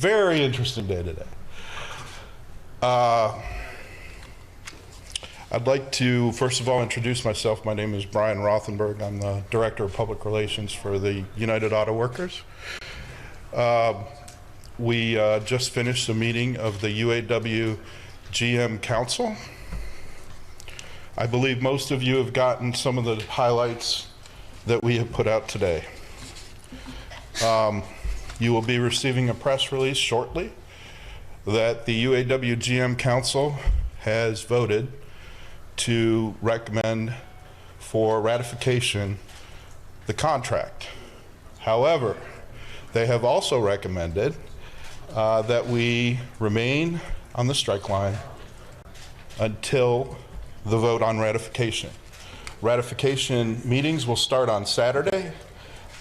very interesting day today. I'd like to, first of all, introduce myself. My name is Brian Rothenberg. I'm the Director of Public Relations for the United Auto Workers. We just finished a meeting of the UAW GM Council. I believe most of you have gotten some of the highlights that we have put out today. You will be receiving a press release shortly that the UAW GM Council has voted to recommend for ratification the contract. However, they have also recommended that we remain on the strike line until the vote on ratification. Ratification meetings will start on Saturday,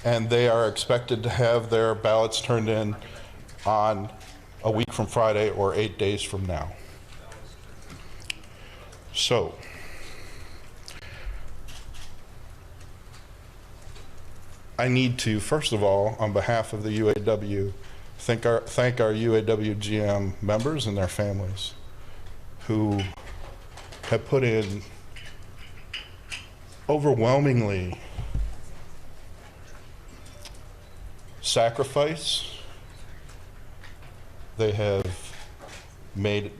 and they are expected to have their ballots turned in on a week from Friday or 8 days from now. So, I need to, first of all, on behalf of the UAW, thank our UAW GM members and their families who have put in overwhelmingly sacrifice. They have made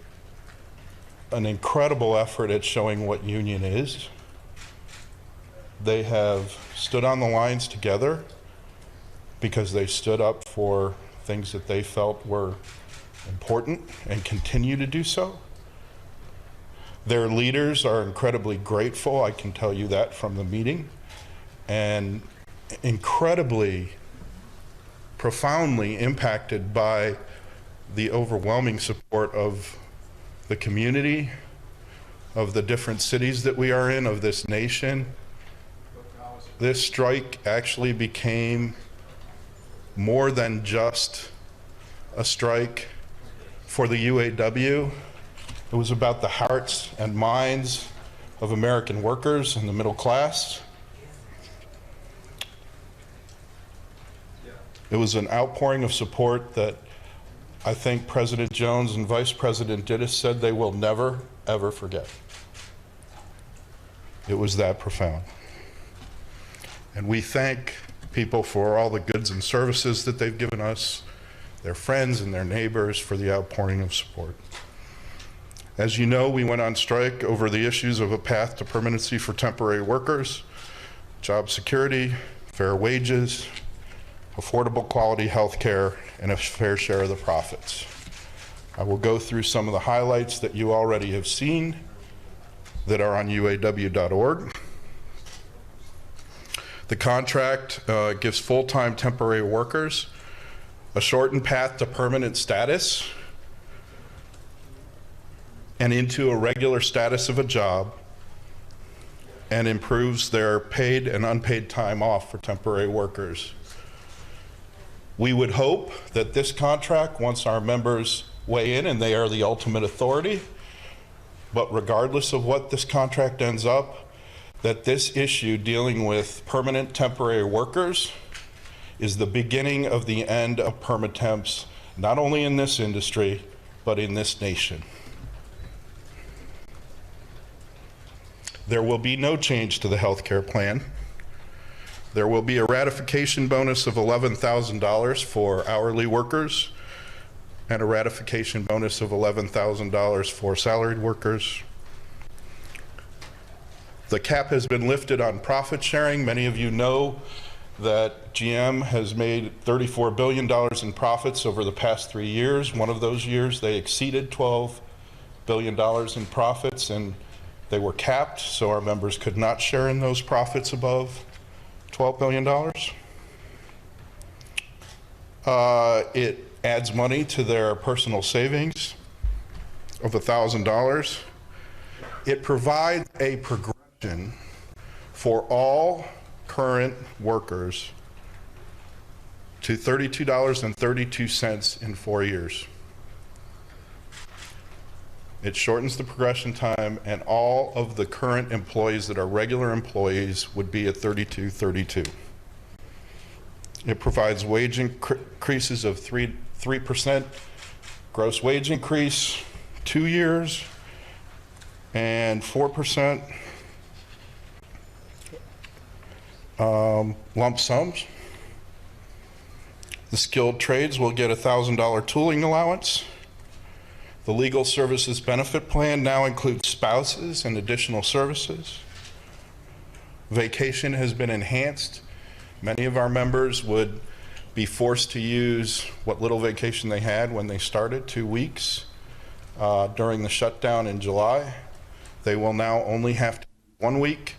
an incredible effort at showing what union is. They have stood on the lines together because they stood up for things that they felt were important and continue to do so. Their leaders are incredibly grateful, I can tell you that from the meeting, and incredibly, profoundly impacted by the overwhelming support of the community, of the different cities that we are in, of this nation. This strike actually became more than just a strike for the UAW. It was about the hearts and minds of American workers and the middle class. It was an outpouring of support that I think President Jones and Vice President Dittus said they will never, ever forget. It was that profound. And we thank people for all the goods and services that they've given us, their friends and their neighbors, for the outpouring of support. As you know, we went on strike over the issues of a path to permanency for temporary workers, job security, fair wages, affordable quality health care, and a fair share of the profits. I will go through some of the highlights that you already have seen that are on uaw.org. The contract gives full-time temporary workers a shortened path to permanent status and into a regular status of a job, and improves their paid and unpaid time off for temporary workers. We would hope that this contract, once our members weigh in, and they are the ultimate authority, but regardless of what this contract ends up, that this issue dealing with permanent temporary workers is the beginning of the end of permatemps, not only in this industry, but in this nation. There will be no change to the health care plan. There will be a ratification bonus of $11,000 for hourly workers and a ratification bonus of $11,000 for salaried workers. The cap has been lifted on profit sharing. Many of you know that GM has made $34 billion in profits over the past 3 years. One of those years they exceeded $12 billion in profits, and they were capped, so our members could not share in those profits above $12 billion. It adds money to their personal savings of $1,000. It provides a progression for all current workers to $32.32 in 4 years. It shortens the progression time, and all of the current employees that are regular employees would be at $32.32. It provides wage increases of 3% gross wage increase, 2 years, and 4% lump sums. The skilled trades will get a $1,000 tooling allowance. The legal services benefit plan now includes spouses and additional services. Vacation has been enhanced. Many of our members would be forced to use what little vacation they had when they started, 2 weeks, during the shutdown in July. They will now only have to 1 week,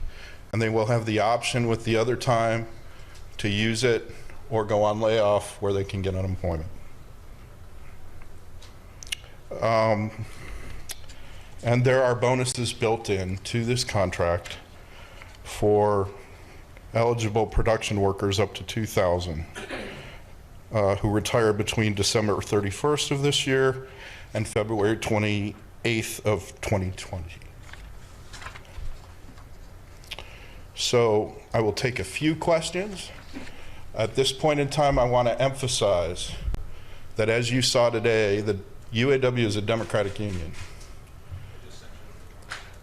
and they will have the option with the other time to use it or go on layoff where they can get unemployment. And there are bonuses built in to this contract for eligible production workers up to 2,000 who retire between December 31st of this year and February 28th of 2020. So I will take a few questions. At this point in time, I want to emphasize that as you saw today, the UAW is a democratic union.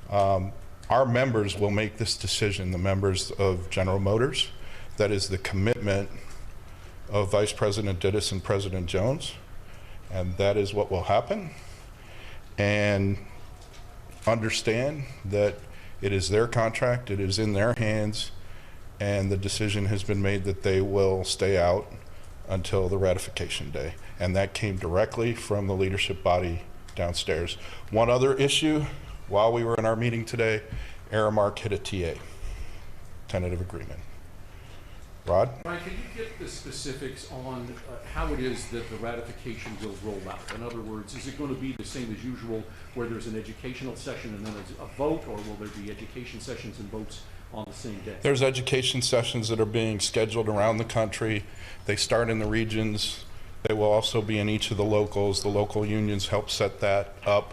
Our members will make this decision, the members of General Motors. That is the commitment of Vice President Dittus and President Jones, and that is what will happen. And understand that it is their contract, it is in their hands, and the decision has been made that they will stay out until the ratification day. And that came directly from the leadership body downstairs. One other issue, while we were in our meeting today, Aramark hit a TA, tentative agreement. Rod? Ryan, can you get the specifics on how it is that the ratification will roll out? In other words, is it going to be the same as usual where there's an educational session and then there's a vote, or will there be education sessions and votes on the same day? There's education sessions that are being scheduled around the country. They start in the regions. They will also be in each of the locals. The local unions help set that up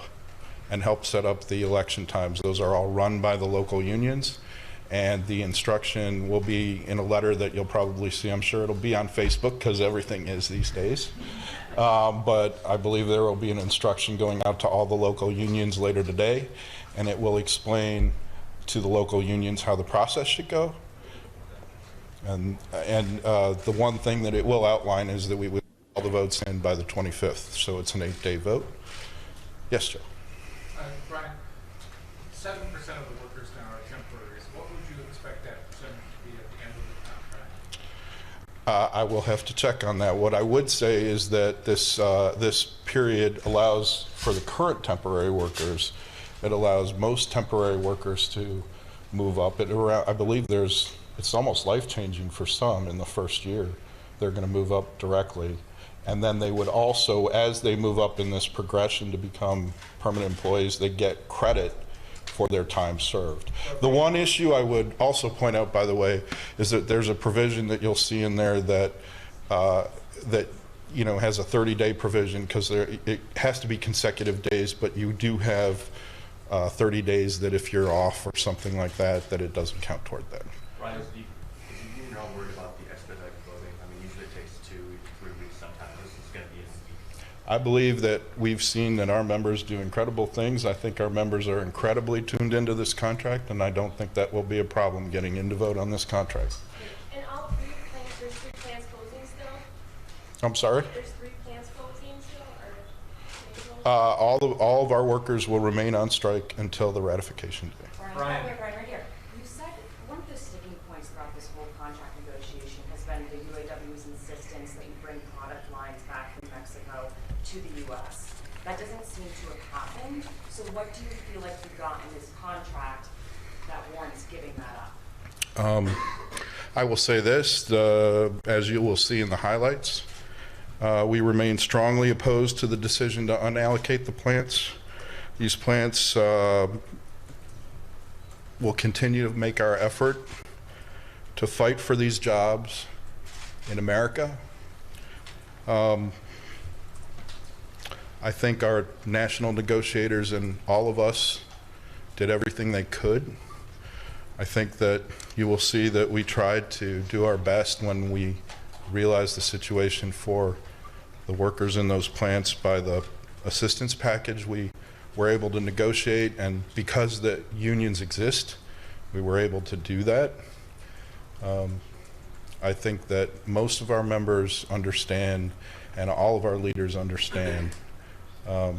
and help set up the election times. Those are all run by the local unions. And the instruction will be in a letter that you'll probably see. I'm sure it'll be on Facebook because everything is these days. But I believe there will be an instruction going out to all the local unions later today, and it will explain to the local unions how the process should go. And the one thing that it will outline is that we will all the votes in by the 25th. So it's an 8-day vote. Yes, Joe. Brian, 7% of the workers now are temporaries. What would you expect that percentage to be at the end of the contract? I will have to check on that. What I would say is that this period allows for the current temporary workers, it allows most temporary workers to move up. I believe it's almost life-changing for some in the first year. They're going to move up directly. And then they would also, as they move up in this progression to become permanent employees, they get credit for their time served. The one issue I would also point out, by the way, is that there's a provision that you'll see in there that has a 30-day provision, because it has to be consecutive days, but you do have 30 days that if you're off or something like that, that it doesn't count toward that. Ryan, is the union all worried about the expedited voting? I mean, usually it takes 2 weeks, 3 weeks, sometimes this is going to be in a week. I believe that we've seen that our members do incredible things. I think our members are incredibly tuned into this contract, and I don't think that will be a problem getting in to vote on this contract. And all 3 plants, there's 3 plants closing still? I'm sorry? There's 3 plants closing still, or? All of our workers will remain on strike until the ratification day. Brian. Right here. You said one of the sticking points throughout this whole contract negotiation has been the UAW's insistence that you bring product lines back from Mexico to the U.S. That doesn't seem to have happened. So what do you feel like you got in this contract that warrants giving that up? I will say this, as you will see in the highlights, we remain strongly opposed to the decision to unallocate the plants. These plants will continue to make our effort to fight for these jobs in America. I think our national negotiators and all of us did everything they could. I think that you will see that we tried to do our best when we realized the situation for the workers in those plants by the assistance package we were able to negotiate, and because the unions exist, we were able to do that. I think that most of our members understand, and all of our leaders understand, the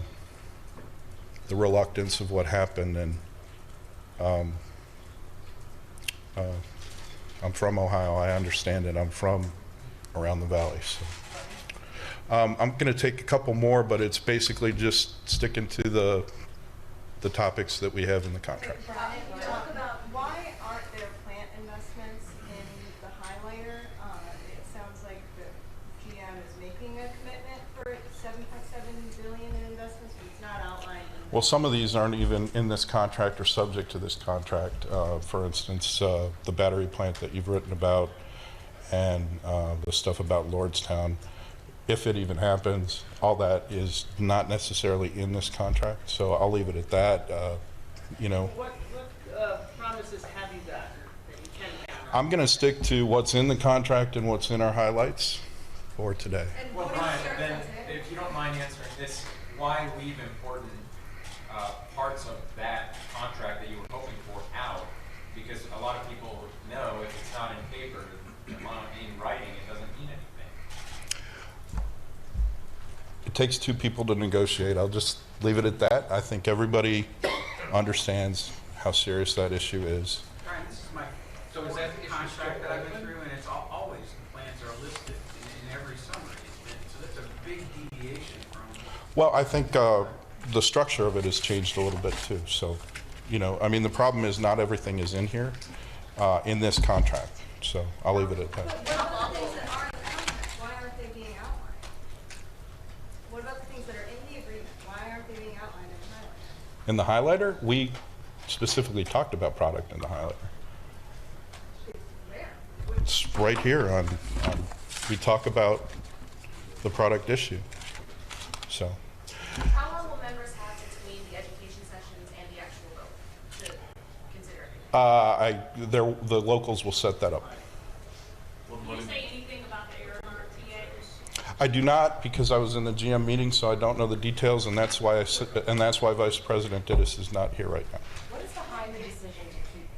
reluctance of what happened, and I'm from Ohio. I understand it. I'm from around the valley. So. I'm going to take a couple more, but it's basically just sticking to the topics that we have in the contract. Brian, can you talk about why aren't there plant investments in the highlighter? It sounds like the GM is making a commitment for $7.7 billion in investments, but it's not outlined. Well, some of these aren't even in this contract or subject to this contract. For instance, the battery plant that you've written about, and the stuff about Lordstown. If it even happens, all that is not necessarily in this contract, so I'll leave it at that. You know, What promises have you got that you can count on? I'm going to stick to what's in the contract and what's in our highlights for today. And Well, voting Brian, starts then, on today. if you don't mind answering this, why leave important parts of that contract that you were hoping for out? Because a lot of people know if it's not in paper, in writing, it doesn't mean anything. It takes two people to negotiate. I'll just leave it at that. I think everybody understands how serious that issue is. Brian, this is my So is that issue contract still that I've been open? through, and it's always, the plans are listed in every summary. So that's a big deviation from, Well, I think the structure of it has changed a little bit too. So, you know, I mean, the problem is not everything is in here, in this contract. So I'll leave it at that. What about the things that are in the contract? Why aren't they being outlined? What about the things that are in the agreement? Why aren't they being outlined in the highlighter? In the highlighter, we specifically talked about product in the highlighter. Where? It's right here on we talk about the product issue. So, How long will members have between the education sessions and the actual vote to consider it? the locals will set that up. Can you say anything about the error TA? I do not, because I was in the GM meeting, so I don't know the details, and that's why Vice President Dittus is not here right now. What is behind the decision to keep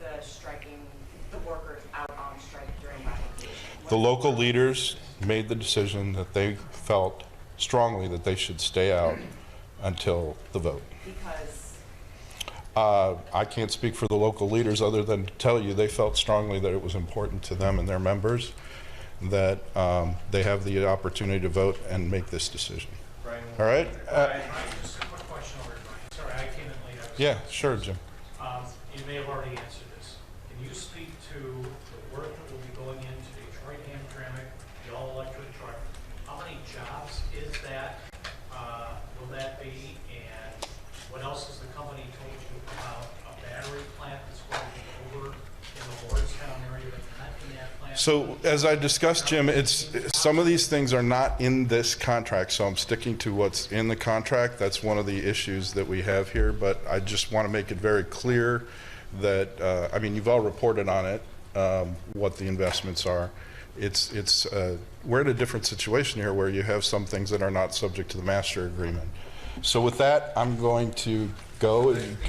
the workers out on strike during ratification? The local leaders made the decision that they felt strongly that they should stay out until the vote. Because I can't speak for the local leaders other than to tell you they felt strongly that it was important to them and their members that they have the opportunity to vote and make this decision. Brian, All right? Brian, just a quick question over to Brian. Sorry, I came in late. Yeah, sure, Jim. You may have already answered this. Can you speak to the work that will be going into Detroit Hamtramck, the all-electric truck? How many jobs is that? Will that be? And what else has the company told you about a battery plant that's going to be over in the Lordstown area that's not in that plant? So as I discussed, Jim, some of these things are not in this contract, so I'm sticking to what's in the contract. That's one of the issues that we have here, but I just want to make it very clear that, I mean, you've all reported on it, what the investments are. We're in a different situation here where you have some things that are not subject to the master agreement. So with that, I'm going to go. What was the length of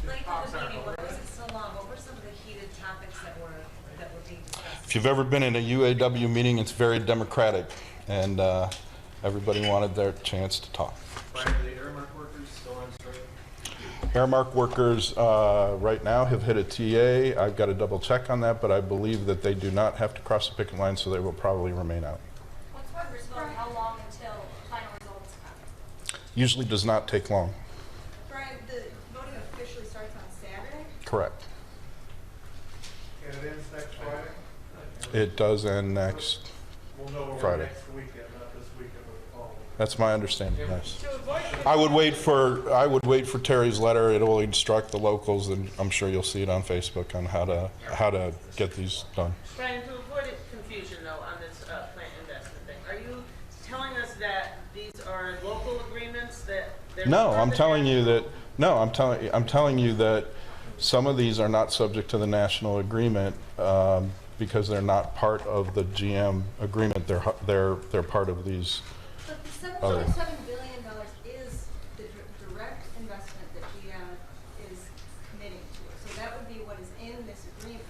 the meeting? What was it so long? What were some of the heated topics that were being discussed? If you've ever been in a UAW meeting, it's very democratic, and everybody wanted their chance to talk. Brian, are the Aramark workers still on strike? Aramark workers right now have hit a TA. I've got to double check on that, but I believe that they do not have to cross the picket line, so they will probably remain out. Once workers vote, how long until final results come? Usually does not take long. Brian, the voting officially starts on Saturday? Correct. And it ends next Friday? It does end next We'll know Friday. next weekend, not this weekend, but the following. That's my understanding, yes. To avoid I would wait for Terry's letter. It will instruct the locals, and I'm sure you'll see it on Facebook on how to get these done. Brian, to avoid confusion though on this plant investment thing, are you telling us that these are local agreements that they're No, part I'm of telling you national- that. No, I'm telling you that some of these are not subject to the national agreement because they're not part of the GM agreement. They're part of these other. $7 billion is the direct investment that GM is committing to. So that would be what is in this agreement.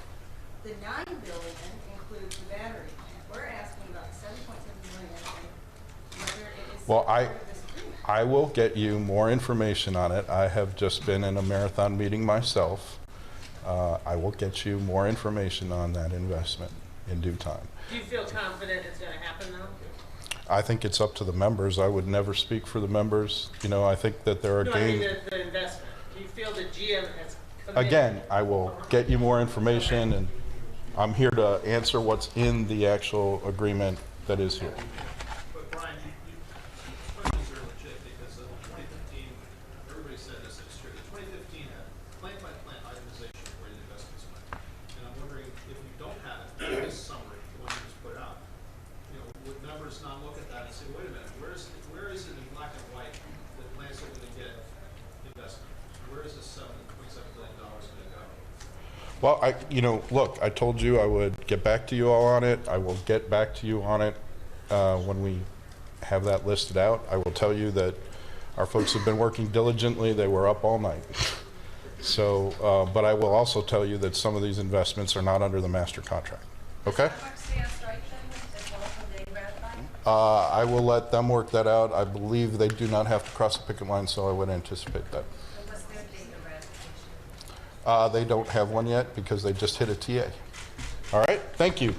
The $9 billion includes the battery plant. We're asking about $7.7 billion and whether it is Well, part of this agreement. I will get you more information on it. I have just been in a marathon meeting myself. I will get you more information on that investment in due time. Do you feel confident it's gonna happen though? I think it's up to the members. I would never speak for the members. You know, I think that there are No, I mean gains. the investment. Do you feel that GM has committed? Again, I will get you more information, and I'm here to answer what's in the actual agreement that is here. But Brian, questions are legit because the 2015, everybody said this, it's true. The 2015 had plant-by-plant itemization of where the investments went. And I'm wondering if you don't have it, this summary, the one you just put out, you know, would members not look at that and say, wait a minute, where is it in black and white that plants are going to get investment? Where is this $7.7 billion going to go? Well, look, I told you I would get back to you all on it. I will get back to you on it when we have that listed out. I will tell you that our folks have been working diligently. They were up all night. So, but I will also tell you that some of these investments are not under the master contract. Okay? I will let them work that out. I believe they do not have to cross the picket line, so I would anticipate that. They don't have one yet because they just hit a TA. All right, thank you.